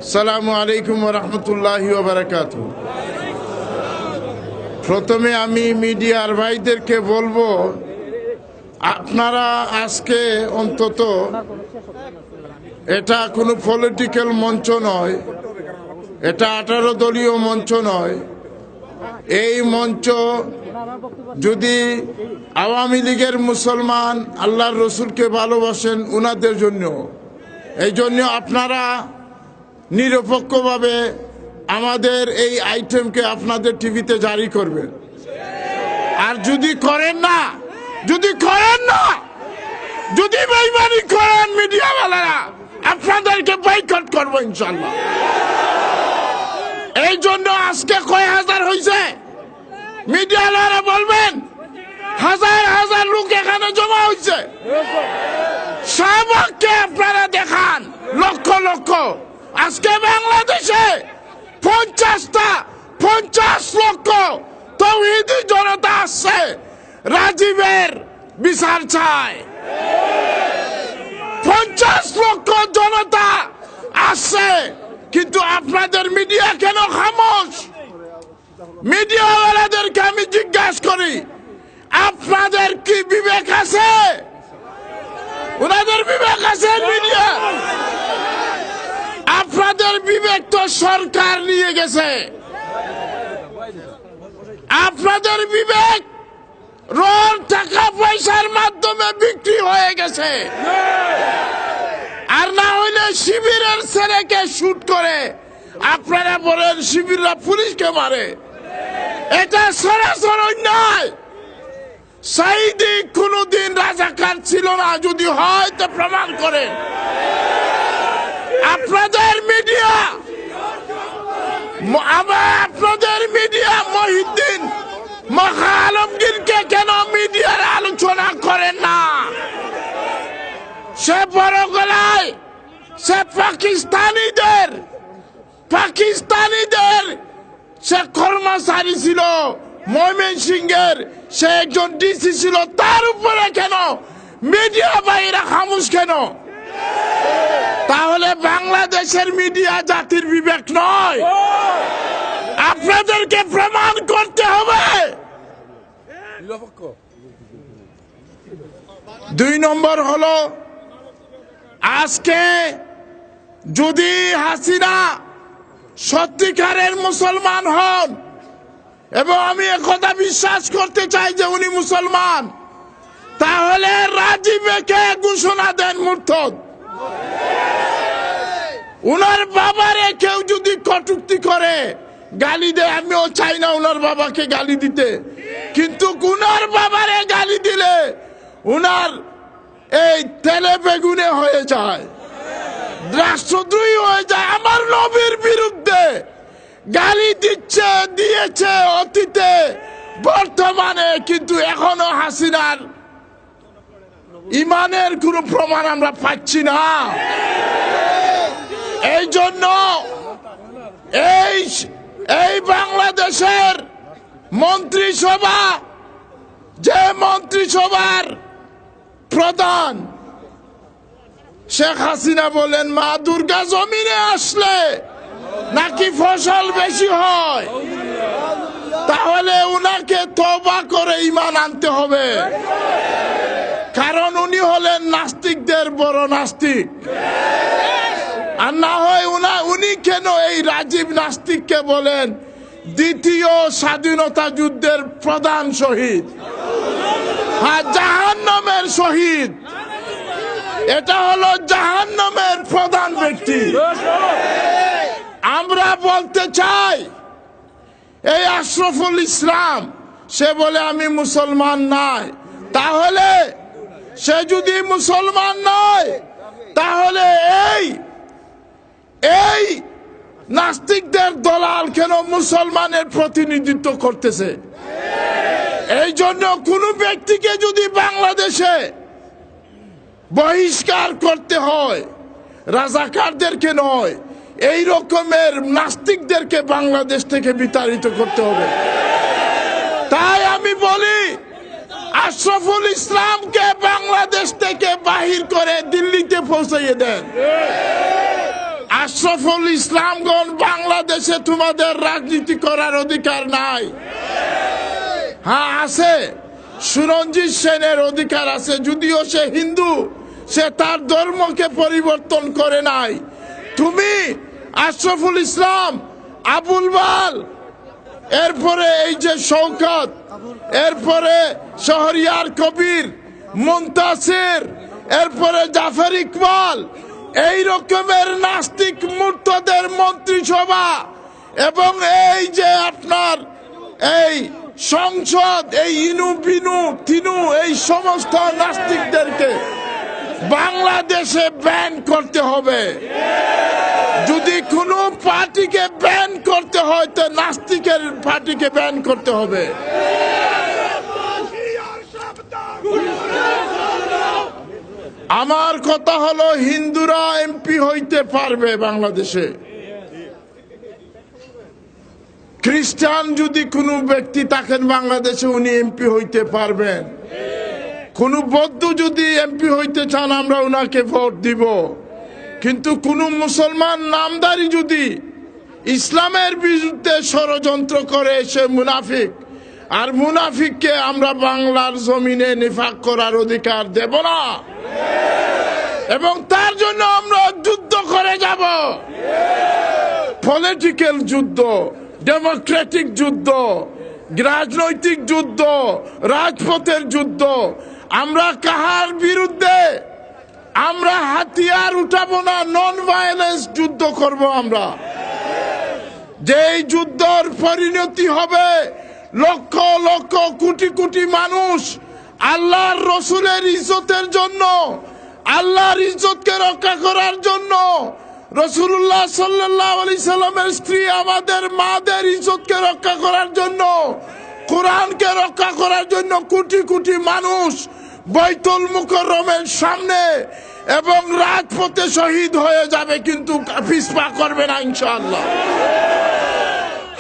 আসসালামু আলাইকুম ওয়া রাহমাতুল্লাহি ওয়া বারাকাতুহু। প্রথমে আমি মিডিয়ার ভাইদেরকে বলবো, আপনারা আজকে অন্তত, এটা কোনো পলিটিক্যাল মঞ্চ নয়, এটা 18 দলীয় মঞ্চ নয়। এই মঞ্চ যদি আওয়ামী লীগের মুসলমান আল্লাহর রসুলকে ভালোবাসেন উনাদের জন্য, এই জন্য আপনারা নিরপেক্ষভাবে আমাদের এই আইটেমকে আপনাদের টিভিতে জারি করবেন। আর যদি করেন না, যদি বেঈমানি করেন মিডিয়াওয়ালারা, আপনাদেরকে বয়কট করবো ইনশাআল্লাহ। এই জন্য আজকে কয় হাজার হয়েছে মিডিয়াওয়ালারা বলবেন, হাজার হাজার লোক এখানে জমা হয়েছে। শাহবাগকে আপনারা দেখান, লক্ষ লক্ষ। আজকে বাংলাদেশে 50 লক্ষ তাওহীদি জনতা আসছে, রাজীবের বিচার চায়। 50 লক্ষ জনতা আসছে, কিন্তু আপনাদের মিডিয়া কেন খামোশ? মিডিয়াওয়ালাদেরকে আমি জিজ্ঞাসা করি, আপনাদের কি বিবেক আছে? ওনাদের বিবেক আছে? মিডিয়া আপনাদের বিবেক তো সরকার নিয়ে গেছে। আপনাদের বিবেক রোল টাকা পয়সার মাধ্যমে বিক্রি হয়ে গেছে। আর না হইলে শিবিরের ছেলেকে শুট করে আপনারা বলেন শিবিররা পুলিশকে মারে। এটা সরাসরি অন্যায়। সাইদি কোনদিন রাজাকার ছিল না, যদি হয় তো প্রমাণ করেন। আপনাদের মিডিয়া মহিউদ্দিন মখা আলমগীরকে কেন মিডিয়ার আলোচনা করেন না? সে বড় গলায়, সে পাকিস্তানিদের সে কর্মচারী ছিল, ময়মনসিংহের সে একজন ডিসি ছিল। তার উপরে কেন মিডিয়া ভাইরা খামোশ কেন? তাহলে বাংলাদেশের মিডিয়া জাতির বিবেক নয়। আপনাদেরকে প্রমাণ করতে হবে। 2 নম্বর হলো, আজকে যদি হাসিনা সত্যিকারের মুসলমান হন, এবং আমি একথা বিশ্বাস করতে চাই যে উনি মুসলমান, তাহলে রাজীবকে ঘোষণা দেন মুরতাদ। উনার বাবারে কেউ যদি কটূক্তি করে, গালি দেয়, আমিও চাই না উনার বাবাকে গালি দিতে, কিন্তু উনার বাবারে গালি দিলে উনার এই তেলে বেগুনে হয়ে যায়, রাষ্ট্রদ্রোহী হয়ে যায়। আমার নবীর বিরুদ্ধে গালি দিয়েছে অতীতে, বর্তমানে, কিন্তু এখনো হাসিনার ইমানের কোনো প্রমাণ আমরা পাচ্ছি না। এই জন্য এই বাংলাদেশের মন্ত্রিসভা, যে মন্ত্রিসভার প্রধান শেখ হাসিনা বলেন, মা দুর্গা জমিনে আসলে নাকি ফসল বেশি হয়, তাহলে উনাকে তওবা করে ঈমান আনতে হবে। কারণ উনি হলেন নাস্তিকদের বড় নাস্তিক। আর না হয় উনি কেন এই রাজীব নাস্তিককে বলেন দ্বিতীয় স্বাধীনতা যুদ্ধের প্রধান শহীদ, হ্যাঁ, জাহান্নামের শহীদ। এটা হলো জাহান্নামের প্রধান ব্যক্তি। আমরা বলতে চাই, এই আশরাফুল ইসলাম সে বলে আমি মুসলমান নাই, তাহলে সে যদি মুসলমান নয়, তাহলে এই নাস্তিকদের দলাল কেন মুসলমানের প্রতিনিধিত্ব করতেছে? এই জন্য কোন ব্যক্তিকে যদি বাংলাদেশে বহিষ্কার করতে হয়, রাজাকারদেরকে নয়, এই রকমের নাস্তিকদেরকে বাংলাদেশ থেকে বিতাড়িত করতে হবে। তাই আমি বলি, আশরাফুল ইসলামকে বাংলাদেশ থেকে বাহির করে দিল্লিতে পৌঁছাইয়ে দেন। আশরাফুল ইসলামগণ বাংলাদেশে তোমাদের রাজনীতি করার অধিকার নাই। হ্যাঁ আছে, সুরঞ্জিত সেনের অধিকার আছে, যদিও সে হিন্দু, সে তার ধর্মকে পরিবর্তন করে নাই। তুমি আশরাফুল ইসলাম, আবুল বাল, এরপরে এই যে শওকত, এরপরে শহরিয়ার কবির, মুনতাসির, এরপরে জাফর ইকবাল, এই রকমের নাস্তিক মুর্তদের মন্ত্রিসভা এবং এই যে আপনার এই সংসদ, এই ইনু বিনু তিনু, এই সমস্ত নাস্তিকদেরকে বাংলাদেশে ব্যান করতে হবে। যদি কোনো পার্টিকে ব্যান করতে হয় তো নাস্তিকের পার্টিকে ব্যান করতে হবে। আমার কথা হলো, হিন্দুরা এমপি হইতে পারবে বাংলাদেশে। খ্রিস্টান যদি কোনো ব্যক্তি থাকেন বাংলাদেশে, উনি এমপি হইতে পারবেন। কোন বৌদ্ধ যদি এমপি হইতে চান, আমরা ওনাকে ভোট দিব। কিন্তু কোন মুসলমান নামদারি যদি ইসলামের বিরুদ্ধে ষড়যন্ত্র করে, সে মুনাফিক। আর মুনাফিককে আমরা বাংলার জমিনে নিফাক করার অধিকার দেব না, এবং তার জন্য আমরা যুদ্ধ করে যাব। পলিটিক্যাল যুদ্ধ, ডেমোক্রেটিক যুদ্ধ, রাজনৈতিক যুদ্ধ, রাজপথের যুদ্ধ। আমরা কাহার বিরুদ্ধে আমরা হাতিয়ার উঠাবো না, নন ভায়োলেন্স যুদ্ধ করব আমরা। যেই যুদ্ধের পরিণতি হবে লক্ষ লক্ষ কোটি কোটি মানুষ আল্লাহর রসুলের ইজ্জতের জন্য, আল্লাহর ইজ্জতকে রক্ষা করার জন্য, রাসূলুল্লাহ সাল্লাল্লাহু আলাইহি সাল্লামের স্ত্রী আমাদের মাদের ইজ্জতকে রক্ষা করার জন্য, কোরআনকে রক্ষা করার জন্য কোটি কোটি মানুষ বাইতুল মুকাররমের সামনে এবং রাজপথে শহীদ হয়ে যাবে, কিন্তু পিছপা করবে না ইনশাআল্লাহ।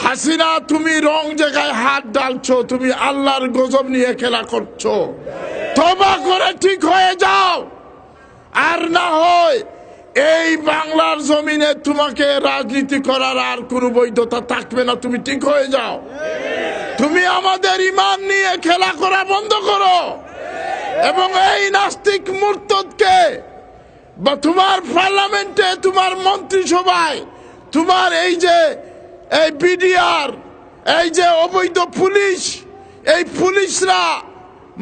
হাসিনা, তুমি রং জায়গায় হাত ডালছো, তুমি আল্লাহর গজব নিয়ে খেলা করছো। তওবা করে ঠিক হয়ে যাও, আর না হয় এই বাংলার জমিনে তোমাকে রাজনীতি করার আর কোনো বৈধতা থাকবে না। তুমি ঠিক হয়ে যাও, তুমি আমাদের ঈমান নিয়ে খেলা করা বন্ধ করো, এবং এই নাস্তিক মুরতাদকে বা তোমার পার্লামেন্টে, তোমার মন্ত্রিসভায়, তোমার এই যে এই বিডিআর, এই যে অবৈধ পুলিশ, এই পুলিশরা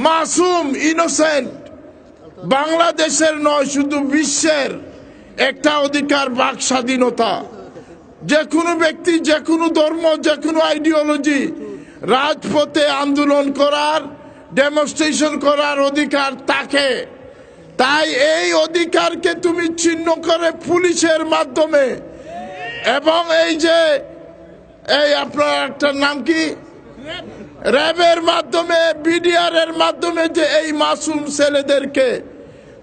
মাসুম, ইনোসেন্ট। বাংলাদেশের নয়, শুধু বিশ্বের একটা অধিকার, বাক স্বাধীনতা। যে কোনো ব্যক্তি, যে কোনো ধর্ম, যে কোনো আইডিওলজি রাজপথে আন্দোলন করার, ডেমনস্ট্রেশন করার অধিকার থাকে। তাই এই অধিকারকে তুমি ছিন্ন করে পুলিশের মাধ্যমে এবং এই যে এই আপনার একটা নাম কি, র্যাবের মাধ্যমে, বিডিআর এর মাধ্যমে যে এই মাসুম ছেলেদেরকে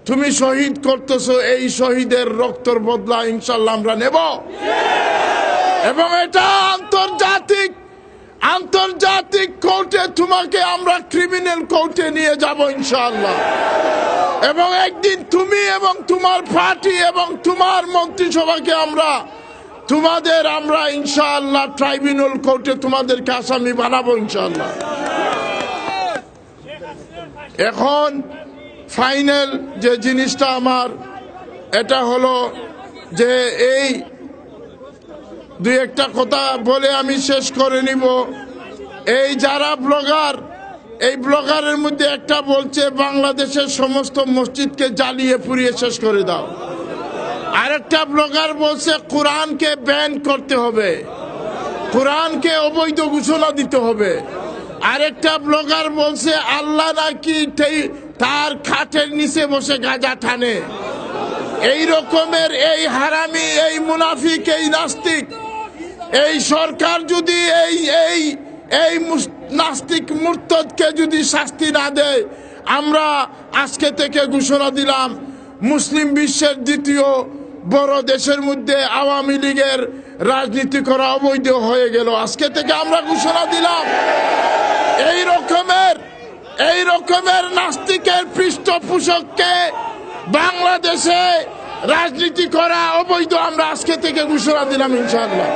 তুমি শহীদ করতেছো, এই শহীদের রক্তর বদলা ইনশাল্লাহ আমরা নেব। এবং এটা আন্তর্জাতিক কোর্টে তোমাকে আমরা ক্রিমিনাল কোর্টে নিয়ে যাব ইনশাআল্লাহ। এবং একদিন তুমি এবং তোমার পার্টি এবং তোমার মন্ত্রিসভাকে আমরা ইনশাআল্লাহ ট্রাইব্যুনাল কোর্টে তোমাদেরকে আসামি বানাবো ইনশাআল্লাহ। এখন ফাইনাল যে জিনিসটা আমার, এটা হলো যে এই দুই একটা কথা বলে আমি শেষ করে নিব। এই যারা ব্লগার, এই ব্লগারের মধ্যে একটা বলছে বাংলাদেশের সমস্ত মসজিদকে জ্বালিয়ে পুড়িয়ে শেষ করে দাও। আরেকটা ব্লগার বলছে কোরআনকে ব্যান করতে হবে, কোরআনকে অবৈধ ঘোষণা দিতে হবে। আরেকটা ব্লগার বলছে আল্লাহ নাকি তার খাটের নিচে বসে গাঁজা টানে। এই রকমের এই হারামি, এই মুনাফিক, এই নাস্তিক, এই সরকার যদি এই নাস্তিক মুরতাদকে যদি শাস্তি না দেয়, আমরা আজকে থেকে ঘোষণা দিলাম মুসলিম বিশ্বের দ্বিতীয় বড় দেশের মধ্যে আওয়ামী লীগের রাজনীতি করা অবৈধ হয়ে গেল। আজকে থেকে আমরা ঘোষণা দিলাম এই রকমের নাস্তিকের পৃষ্ঠপোষককে বাংলাদেশে রাজনীতি করা অবৈধ আমরা আজকে থেকে ঘোষণা দিলাম ইনশাআল্লাহ।